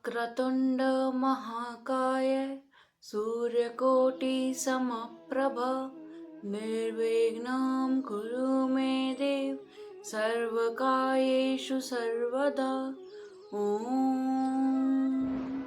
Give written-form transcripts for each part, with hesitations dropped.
वक्रतुंड महाकाय सूर्यकोटि समप्रभ निर्विघ्नं कुरु मे देव सर्वकार्येषु सर्वदा। ओम।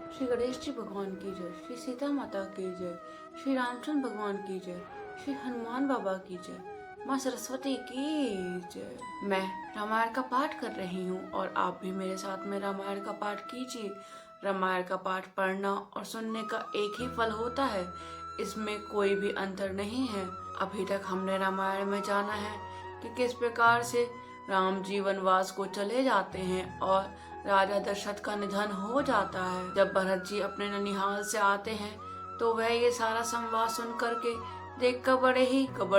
श्री गणेश जी भगवान की जय, श्री सीता माता की जय, श्री रामचंद्र भगवान की जय, श्री हनुमान बाबा की जय, माँ सरस्वती की जय। मैं रामायण का पाठ कर रही हूँ और आप भी मेरे साथ में रामायण का पाठ कीजिए। रामायण का पाठ पढ़ना और सुनने का एक ही फल होता है, इसमें कोई भी अंतर नहीं है। अभी तक हमने रामायण में जाना है कि किस प्रकार से राम जी वनवास को चले जाते हैं और राजा दशरथ का निधन हो जाता है। जब भरत जी अपने ननिहाल से आते हैं तो वह ये सारा संवाद सुन करके देखकर बड़े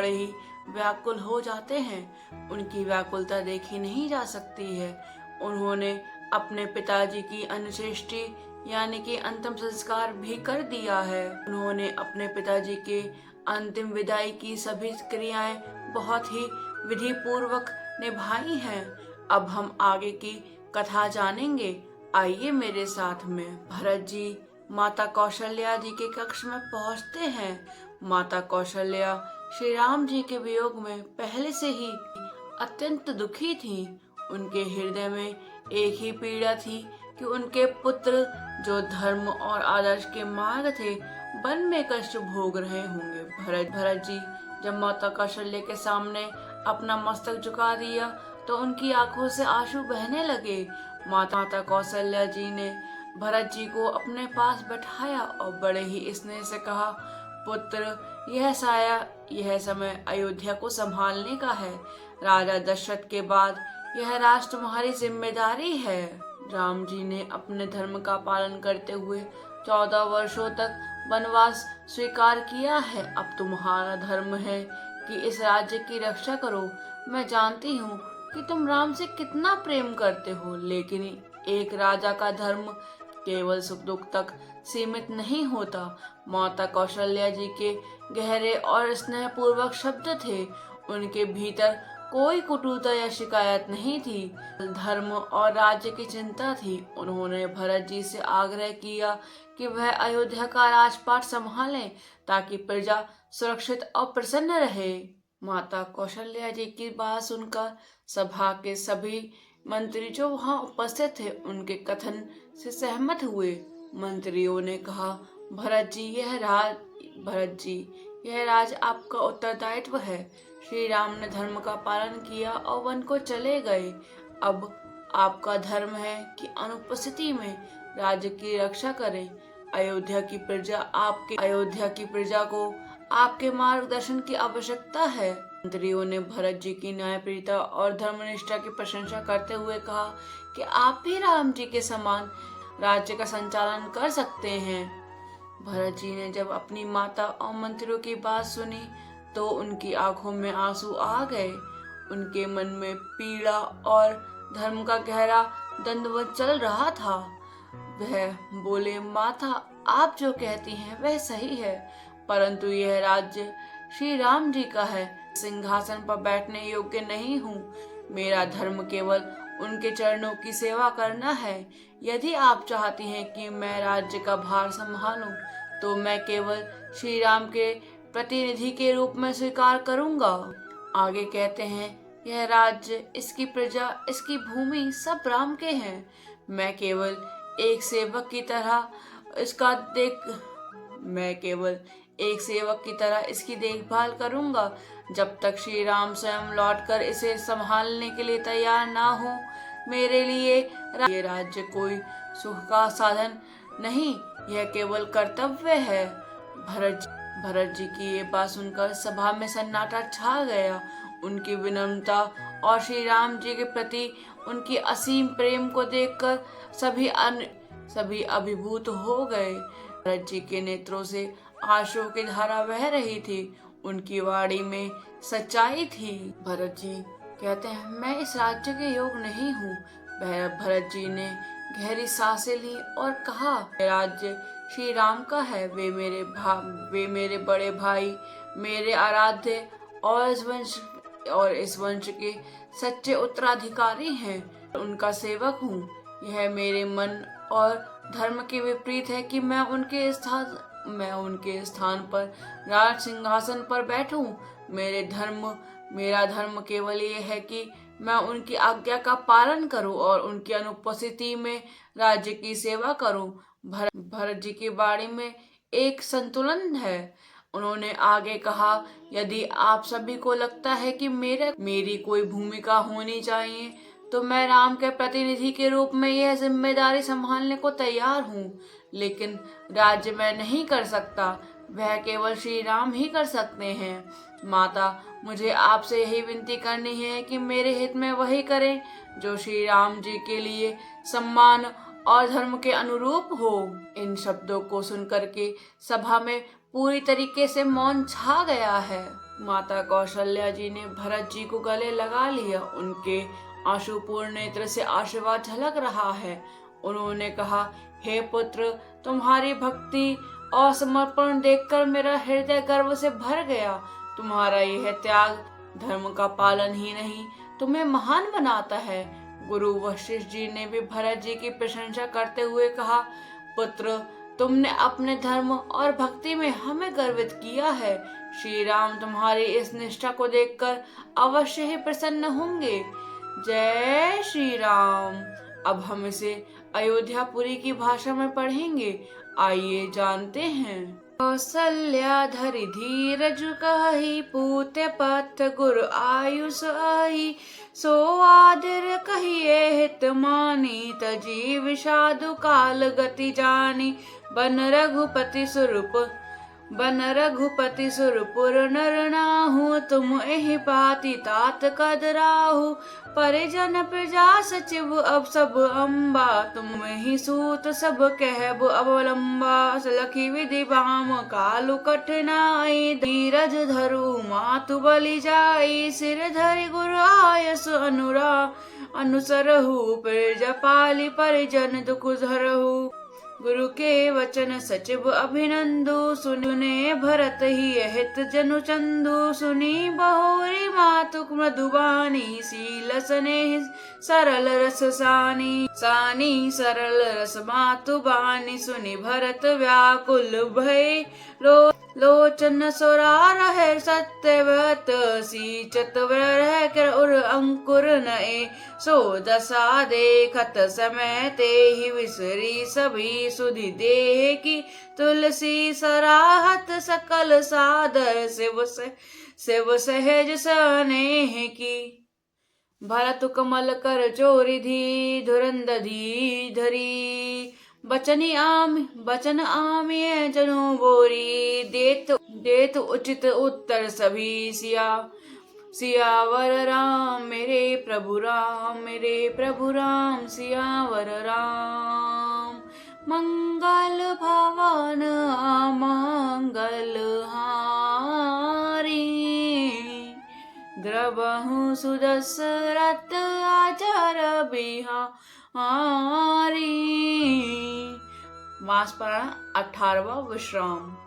ही व्याकुल हो जाते हैं। उनकी व्याकुलता देखी नहीं जा सकती है। उन्होंने अपने पिताजी की अंत्येष्टि यानी कि अंतिम संस्कार भी कर दिया है। उन्होंने अपने पिताजी के अंतिम विदाई की सभी क्रियाएं बहुत ही विधि पूर्वक निभाई हैं। अब हम आगे की कथा जानेंगे। आइए मेरे साथ में। भरत जी माता कौशल्या जी के कक्ष में पहुंचते हैं। माता कौशल्या श्री राम जी के वियोग में पहले से ही अत्यंत दुखी थीं। उनके हृदय में एक ही पीड़ा थी कि उनके पुत्र जो धर्म और आदर्श के मार्ग थे वन में कष्ट भोग रहे होंगे। भरत जी जब माता कौशल्या के सामने अपना मस्तक झुका दिया तो उनकी आंखों से आंसू बहने लगे। माता कौशल्या जी ने भरत जी को अपने पास बैठाया और बड़े ही स्नेह से कहा, पुत्र, यह समय अयोध्या को संभालने का है। राजा दशरथ के बाद यह राष्ट्र तुम्हारी जिम्मेदारी है। राम जी ने अपने धर्म का पालन करते हुए 14 वर्षों तक वनवास स्वीकार किया है। अब तुम्हारा धर्म है कि इस राज्य की रक्षा करो। मैं जानती हूँ कि तुम राम से कितना प्रेम करते हो, लेकिन एक राजा का धर्म केवल सुख दुख तक सीमित नहीं होता। माता कौशल्या जी के गहरे और स्नेहपूर्वक शब्द थे। उनके भीतर कोई कुटिलता या शिकायत नहीं थी, धर्म और राज्य की चिंता थी। उन्होंने भरत जी से आग्रह किया कि वह अयोध्या का राजपाट संभालें ताकि प्रजा सुरक्षित और प्रसन्न रहे। माता कौशल्या जी की बात सुनकर सभा के सभी मंत्री जो वहां उपस्थित थे उनके कथन से सहमत हुए। मंत्रियों ने कहा, भरत जी यह राज आपका उत्तरदायित्व है। श्री राम ने धर्म का पालन किया और वन को चले गए। अब आपका धर्म है कि अनुपस्थिति में राज्य की रक्षा करें। अयोध्या की प्रजा को आपके मार्गदर्शन की आवश्यकता है। मंत्रियों ने भरत जी की न्यायप्रियता और धर्मनिष्ठा की प्रशंसा करते हुए कहा कि आप भी राम जी के समान राज्य का संचालन कर सकते हैं। भरत जी ने जब अपनी माता और मंत्रियों की बात सुनी तो उनकी आंखों में आंसू आ गए। उनके मन में पीड़ा और धर्म का गहरा द्वंद्व चल रहा था। वह बोले, माता, आप जो कहती हैं वह सही है, परंतु यह राज्य श्री राम जी का है। सिंहासन पर बैठने योग्य नहीं हूँ। मेरा धर्म केवल उनके चरणों की सेवा करना है। यदि आप चाहती हैं कि मैं राज्य का भार संभालूं, तो मैं केवल श्री राम के प्रतिनिधि के रूप में स्वीकार करूंगा। आगे कहते हैं, यह राज्य, इसकी प्रजा, इसकी भूमि सब राम के हैं। मैं केवल एक सेवक की तरह इसकी देखभाल करूंगा। जब तक श्री राम स्वयं लौटकर इसे संभालने के लिए तैयार ना हो, मेरे लिए ये राज्य कोई सुख का साधन नहीं, यह केवल कर्तव्य है। भरत जी की ये बात सुनकर सभा में सन्नाटा छा गया। उनकी विनम्रता और श्री राम जी के प्रति उनकी असीम प्रेम को देखकर सभी अभिभूत हो गए। भरत जी के नेत्रों से आंसुओं की धारा बह रही थी। उनकी वाणी में सच्चाई थी। भरत जी कहते हैं, मैं इस राज्य के योग्य नहीं हूँ। भरत जी ने गहरी सांसें ली और कहा, राज्य श्री राम का है। वे मेरे बड़े भाई, मेरे आराध्य और इस वंश के सच्चे उत्तराधिकारी हैं। उनका सेवक हूँ। यह मेरे मन और धर्म के विपरीत है कि मैं उनके स्थान पर राज सिंहासन पर बैठूं। मेरा धर्म केवल ये है कि मैं उनकी आज्ञा का पालन करूं और उनकी अनुपस्थिति में राज्य की सेवा करूं। भरत जी की वाणी में एक संतुलन है। उन्होंने आगे कहा, यदि आप सभी को लगता है कि मेरी कोई भूमिका होनी चाहिए तो मैं राम के प्रतिनिधि के रूप में यह जिम्मेदारी संभालने को तैयार हूँ, लेकिन राज्य मैं नहीं कर सकता, वह केवल श्री राम ही कर सकते हैं। माता, मुझे आपसे यही विनती करनी है कि मेरे हित में वही करें जो श्री राम जी के लिए सम्मान और धर्म के अनुरूप हो। इन शब्दों को सुनकर के सभा में पूरी तरीके से मौन छा गया है। माता कौशल्या जी ने भरत जी को गले लगा लिया। उनके आंसुपूर्ण नेत्र से आशीर्वाद झलक रहा है। उन्होंने कहा, हे पुत्र, तुम्हारी भक्ति और समर्पण देखकर मेरा हृदय गर्व से भर गया। तुम्हारा यह त्याग धर्म का पालन ही नहीं, तुम्हें महान बनाता है। गुरु वशिष्ठ जी ने भी भरत जी की प्रशंसा करते हुए कहा, पुत्र, तुमने अपने धर्म और भक्ति में हमें गर्वित किया है। श्री राम तुम्हारी इस निष्ठा को देखकर अवश्य ही प्रसन्न होंगे। जय श्री राम। अब हम इसे अयोध्यापुरी की भाषा में पढ़ेंगे। आइए जानते हैं। कौसल्या धरि धीरज कहि, पूते पथ गुरु आयुष आहि। सो आदर कहिए हित मानी, तजी विषादु काल गति जानी। बन रघुपति सुरपुर नर नाहु, तुम एहि पाति तात कदराहु। परिजन प्रजा सचिव अब सब अम्बा, तुम ही सूत सब कहब अवलंबा। सलखी विधि बाम कालु कठिनाई, धीरज धरु मातु बलि जाई। सिर धरि गुरु आयस अनुसरहु, प्रजापालि परिजन दुख झरहु। गुरु के वचन सचिव अभिनंदु, सुने भरत ही हित जनु चंदु। सुनी बहुरी मातु मृदुबानी, शील स्नेह सरल रस सानी सरल रस मातु बानी। सुनी भरत व्याकुल भय, लोचन सोरा रहे सत्यवत। सीचत रह कर उर अंकुर नए, सो दशा देखत समय ते ही विसरी। सभी सुधि देह की तुलसी, सराहत सकल सादर शिव सहज स्नेह की। भरत कमल कर जोरि धी, धुरंधरी धरी। बचन आमिय जनु बोरी, देत उचित उत्तर सभी। सियावर राम मेरे प्रभु राम सियावर राम। मंगल भवन मंगल हारी, द्रवहु सुदशरथ आचार बिहारी। मास पारायण 18वां विश्राम।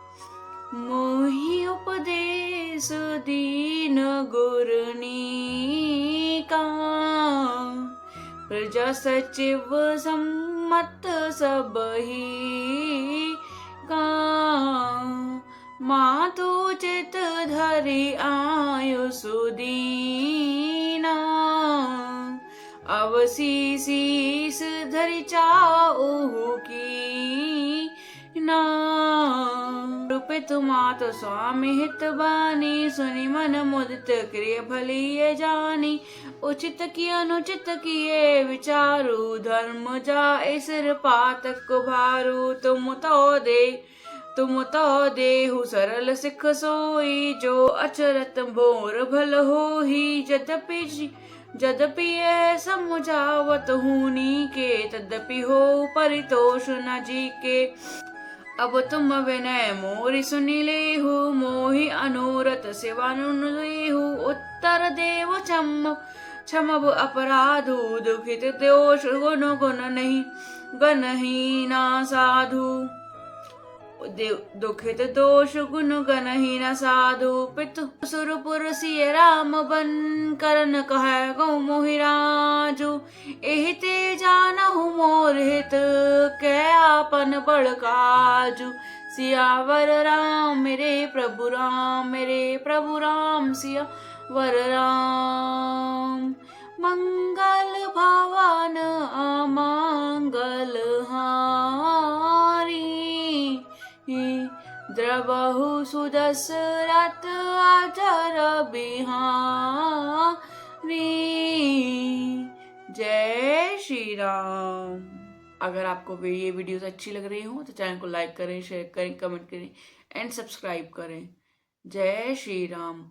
मोहि उपदेश दीन गुरनी का, प्रजा सचिव सम्मत सबही का। मातु चित धरि आयु सुदीना, अवसी शीस धरि चाहु की ना। पितु मातु स्वामी हित बानी, सुनि मन मुदित क्रिय भली ये जानी। उचित की अनुचित किए विचारु, धर्म जाए सिर पातक भारू। तुम तो देहु सरल सिख सोई, जो अचरत भोर भल होही। जदपि ये समुझावत हूनी के, तदपि हो परितोष न जी के। अब तुम विनय मोरि सुनि लेहु, मोहि अनुरत सेवानुदेहु। उत्तर देव क्षमब अपराधु, दुखित दोष गुण नहीं गणहीना साधु। दुखित दोष गुण गण ही न साधु पितु सुरपुर सिय राम बन करन कह गौ मोहि राजू एहि ते जानहु मोर हित कै आपन बड़ काजू सियावर राम मेरे प्रभु राम सियावर राम मंगल भवन अमंगल हारी द्रवहु सुदशरथ अजर बिहारी। जय श्री राम। अगर आपको ये वीडियोस अच्छी लग रही हो तो चैनल को लाइक करें, शेयर करें, कमेंट करें एंड सब्सक्राइब करें। जय श्री राम।